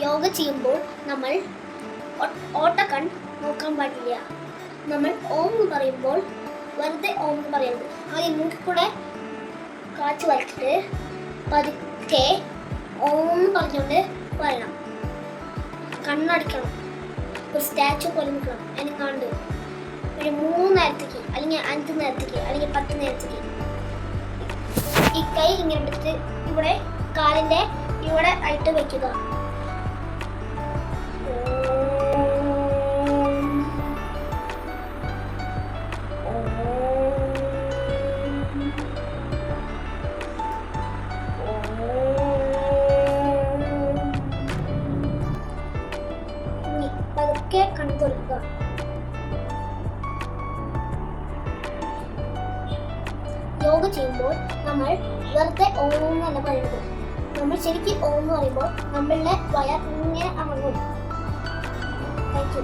യോഗ ചെയ്യുമ്പോൾ നമ്മൾ ഓട്ടക്കൺ നോക്കാൻ പാടില്ല. നമ്മൾ ഓം എന്ന് പറയുമ്പോൾ വെറുതെ ഓം എന്ന് പറയുന്നത് ആദ്യം മൂക്കിൽ കൂടെ കാച്ചു വലിച്ചിട്ട് പതുക്കെ ഓം പറഞ്ഞുകൊണ്ട് പറയണം. കണ്ണടയ്ക്കണം. ഒരു സ്റ്റാച്ചു പോലെ നിൽക്കണം. അതിന് കണ്ട് ഒരു 3 നേരത്തേക്ക് അല്ലെങ്കിൽ 5 നേരത്തേക്ക് അല്ലെങ്കിൽ 10 നേരത്തേക്ക് ഈ കൈ ഇങ്ങനെ എടുത്തിട്ട് ഇവിടെ കാലിന്റെ ഇവിടെ ആയിട്ട് വെക്കുക. പതുക്കെ കൺതുറക്കുക. യോഗ ചെയ്യുമ്പോൾ നമ്മൾ വെറുതെ ഓം എന്നല്ല പറയുന്നത്. നമ്മൾ ശരിക്കും ഓം എന്ന് പറയുമ്പോൾ നമ്മളുടെ വയർ ഇങ്ങനെ അമർന്നു. Thank you.